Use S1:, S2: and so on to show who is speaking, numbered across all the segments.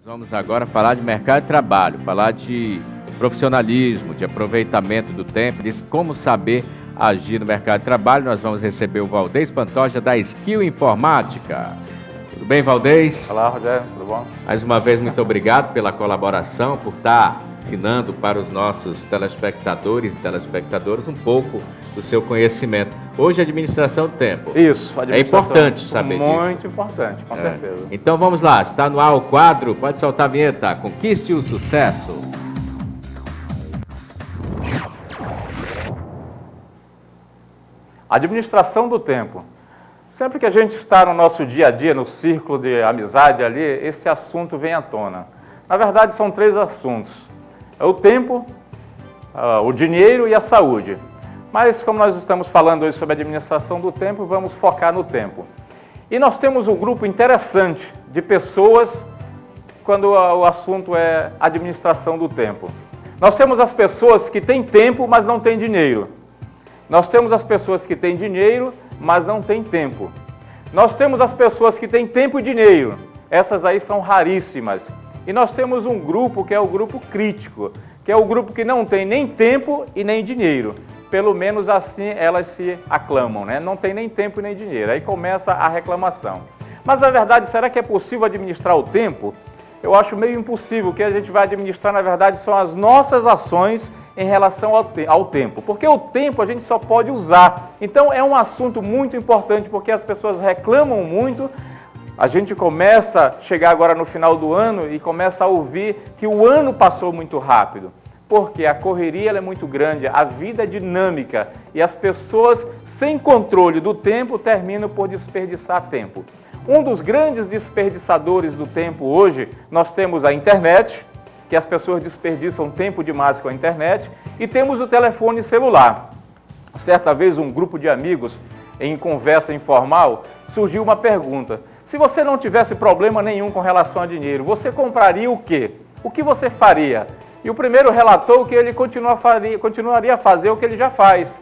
S1: Vamos agora falar de mercado de trabalho, falar de profissionalismo, de aproveitamento do tempo, de como saber agir no mercado de trabalho. Nós vamos receber o Valdez Pantoja da Skill Informática. Tudo bem, Valdez?
S2: Olá, Rogério, tudo bom?
S1: Mais uma vez, muito obrigado pela colaboração, por estar ensinando para os nossos telespectadores e telespectadoras um pouco do seu conhecimento. Hoje, administração do tempo.
S2: Isso,
S1: é importante saber disso.
S2: Muito importante, com certeza.
S1: Então vamos lá, está no ar o quadro, pode soltar a vinheta, Conquiste o Sucesso.
S2: Administração do tempo. Sempre que a gente está no nosso dia a dia, no círculo de amizade ali, esse assunto vem à tona. Na verdade, são três assuntos. É o tempo, o dinheiro e a saúde. Mas, como nós estamos falando hoje sobre administração do tempo, vamos focar no tempo. E nós temos um grupo interessante de pessoas quando o assunto é administração do tempo. Nós temos as pessoas que têm tempo, mas não têm dinheiro. Nós temos as pessoas que têm dinheiro, mas não têm tempo. Nós temos as pessoas que têm tempo e dinheiro. Essas aí são raríssimas. E nós temos um grupo que é o grupo crítico, que é o grupo que não tem nem tempo e nem dinheiro. Pelo menos assim elas se aclamam, né? Não tem nem tempo e nem dinheiro. Aí começa a reclamação. Mas a verdade, será que é possível administrar o tempo? Eu acho meio impossível. O que a gente vai administrar, na verdade, são as nossas ações em relação ao tempo. Porque o tempo a gente só pode usar. Então é um assunto muito importante, porque as pessoas reclamam muito. A gente começa a chegar agora no final do ano e começa a ouvir que o ano passou muito rápido. Porque a correria ela é muito grande, a vida é dinâmica e as pessoas sem controle do tempo terminam por desperdiçar tempo. Um dos grandes desperdiçadores do tempo hoje, nós temos a internet, que as pessoas desperdiçam tempo demais com a internet, e temos o telefone celular. Certa vez, um grupo de amigos, em conversa informal, surgiu uma pergunta. Se você não tivesse problema nenhum com relação a dinheiro, você compraria o quê? O que você faria? E o primeiro relatou que ele continuaria a fazer o que ele já faz.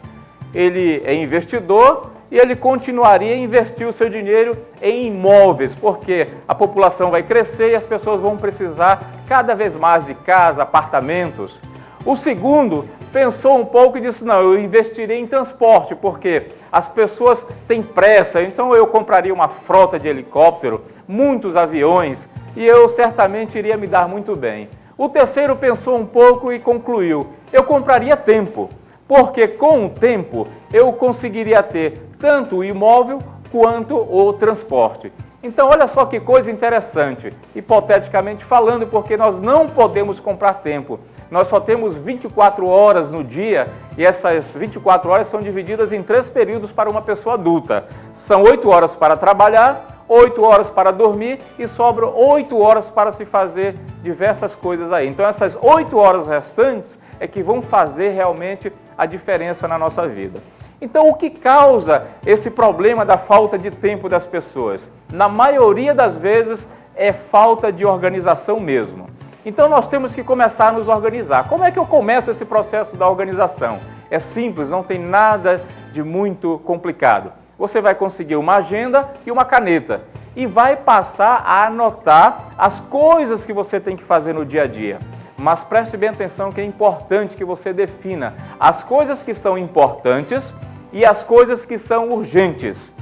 S2: Ele é investidor e ele continuaria a investir o seu dinheiro em imóveis, porque a população vai crescer e as pessoas vão precisar cada vez mais de casa, apartamentos. O segundo pensou um pouco e disse, não, eu investirei em transporte, porque as pessoas têm pressa, então eu compraria uma frota de helicóptero, muitos aviões, e eu certamente iria me dar muito bem. O terceiro pensou um pouco e concluiu, eu compraria tempo, porque com o tempo eu conseguiria ter tanto o imóvel quanto o transporte. Então, olha só que coisa interessante, hipoteticamente falando, porque nós não podemos comprar tempo. Nós só temos 24 horas no dia e essas 24 horas são divididas em 3 períodos para uma pessoa adulta. São 8 horas para trabalhar, 8 horas para dormir e sobram 8 horas para se fazer diversas coisas aí. Então, essas 8 horas restantes é que vão fazer realmente a diferença na nossa vida. Então, o que causa esse problema da falta de tempo das pessoas? Na maioria das vezes, é falta de organização mesmo. Então, nós temos que começar a nos organizar. Como é que eu começo esse processo da organização? É simples, não tem nada de muito complicado. Você vai conseguir uma agenda e uma caneta e vai passar a anotar as coisas que você tem que fazer no dia a dia. Mas preste bem atenção que é importante que você defina as coisas que são importantes e as coisas que são urgentes.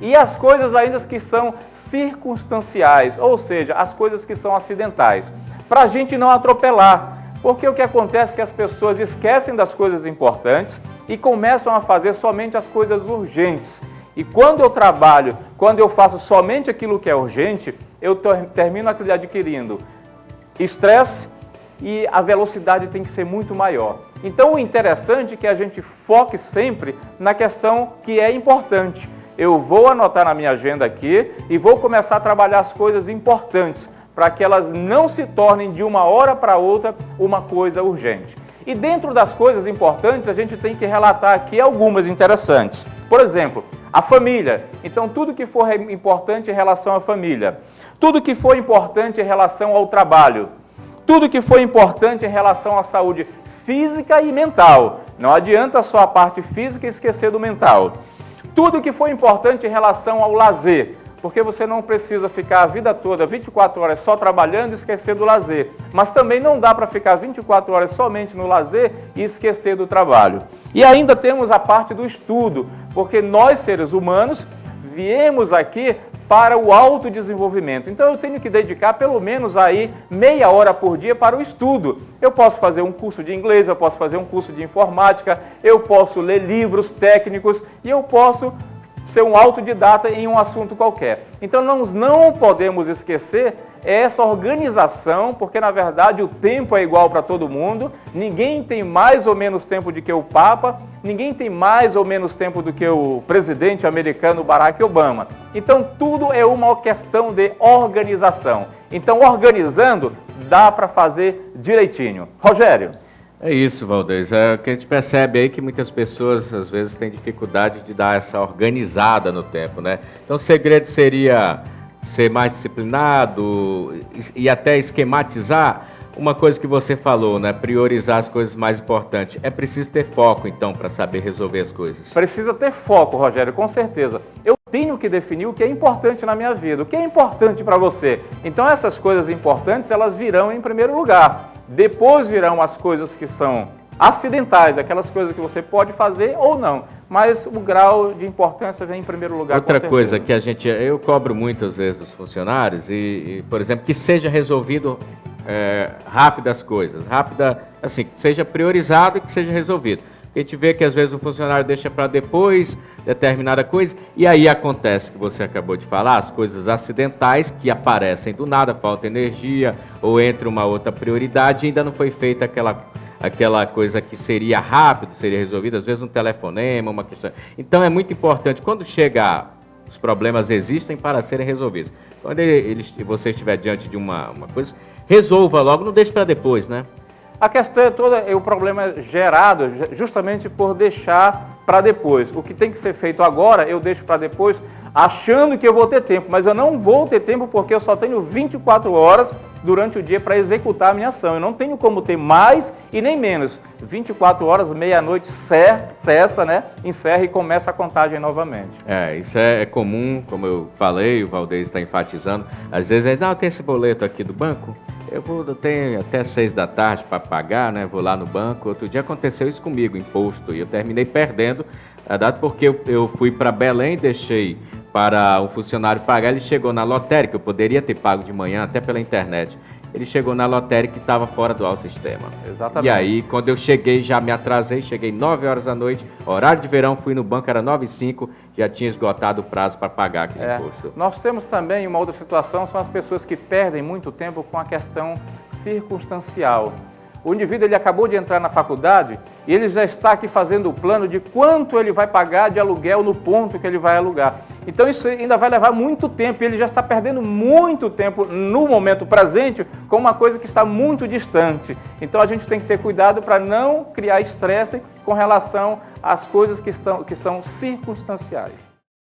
S2: E as coisas ainda que são circunstanciais, ou seja, as coisas que são acidentais. Para a gente não atropelar. Porque o que acontece é que as pessoas esquecem das coisas importantes e começam a fazer somente as coisas urgentes. E quando eu trabalho, quando eu faço somente aquilo que é urgente, eu termino adquirindo estresse, e a velocidade tem que ser muito maior. Então, o interessante é que a gente foque sempre na questão que é importante. Eu vou anotar na minha agenda aqui e vou começar a trabalhar as coisas importantes, para que elas não se tornem de uma hora para outra uma coisa urgente. E dentro das coisas importantes, a gente tem que relatar aqui algumas interessantes. Por exemplo, a família. Então, tudo que for importante em relação à família. Tudo que for importante em relação ao trabalho. Tudo que foi importante em relação à saúde física e mental. Não adianta só a parte física e esquecer do mental. Tudo que foi importante em relação ao lazer, porque você não precisa ficar a vida toda, 24 horas só trabalhando e esquecer do lazer. Mas também não dá para ficar 24 horas somente no lazer e esquecer do trabalho. E ainda temos a parte do estudo, porque nós, seres humanos, viemos aqui para o autodesenvolvimento. Então eu tenho que dedicar pelo menos aí meia hora por dia para o estudo. Eu posso fazer um curso de inglês, eu posso fazer um curso de informática, eu posso ler livros técnicos e eu posso ser um autodidata em um assunto qualquer. Então nós não podemos esquecer essa organização, porque na verdade o tempo é igual para todo mundo, ninguém tem mais ou menos tempo do que o Papa, ninguém tem mais ou menos tempo do que o presidente americano Barack Obama. Então tudo é uma questão de organização. Então organizando, dá para fazer direitinho. Rogério.
S1: É isso, Valdez. É o que a gente percebe aí que muitas pessoas, às vezes, têm dificuldade de dar essa organizada no tempo, né? Então, o segredo seria ser mais disciplinado e até esquematizar uma coisa que você falou, né? Priorizar as coisas mais importantes. É preciso ter foco, então, para saber resolver as coisas.
S2: Precisa ter foco, Rogério, com certeza. Eu tenho que definir o que é importante na minha vida, o que é importante para você. Então, essas coisas importantes, elas virão em primeiro lugar. Depois virão as coisas que são acidentais, aquelas coisas que você pode fazer ou não, mas o grau de importância vem em primeiro lugar.
S1: Outra coisa que eu cobro muitas vezes dos funcionários, por exemplo, que seja resolvido rápido as coisas, assim, que seja priorizado e que seja resolvido. A gente vê que às vezes o funcionário deixa para depois determinada coisa, e aí acontece o que você acabou de falar, as coisas acidentais que aparecem do nada, falta energia, ou entra uma outra prioridade e ainda não foi feita aquela coisa que seria rápido, seria resolvida, às vezes um telefonema, uma questão. Então é muito importante, quando chega, os problemas existem para serem resolvidos. Quando você estiver diante de uma coisa, resolva logo, não deixe para depois, né?
S2: A questão é toda, o problema é gerado justamente por deixar para depois. O que tem que ser feito agora, eu deixo para depois, achando que eu vou ter tempo, mas eu não vou ter tempo porque eu só tenho 24 horas durante o dia para executar a minha ação. Eu não tenho como ter mais e nem menos. 24 horas, meia-noite, cessa, né? Encerra e começa a contagem novamente.
S1: Isso é comum, como eu falei, o Valdez está enfatizando. Às vezes, não, tem esse boleto aqui do banco, eu tenho até 6 da tarde para pagar, né? Vou lá no banco. Outro dia aconteceu isso comigo, imposto, e eu terminei perdendo a data porque eu fui para Belém, deixei para um funcionário pagar, ele chegou na lotérica, eu poderia ter pago de manhã até pela internet. Ele chegou na lotérica e estava fora do sistema.
S2: Exatamente.
S1: E aí, quando eu cheguei, já me atrasei, cheguei 9 horas da noite, horário de verão, fui no banco, era 9h05, já tinha esgotado o prazo para pagar aquele imposto.
S2: Nós temos também uma outra situação, são as pessoas que perdem muito tempo com a questão circunstancial. O indivíduo ele acabou de entrar na faculdade e ele já está aqui fazendo o plano de quanto ele vai pagar de aluguel no ponto que ele vai alugar. Então isso ainda vai levar muito tempo e ele já está perdendo muito tempo no momento presente com uma coisa que está muito distante. Então a gente tem que ter cuidado para não criar estresse com relação às coisas que são circunstanciais.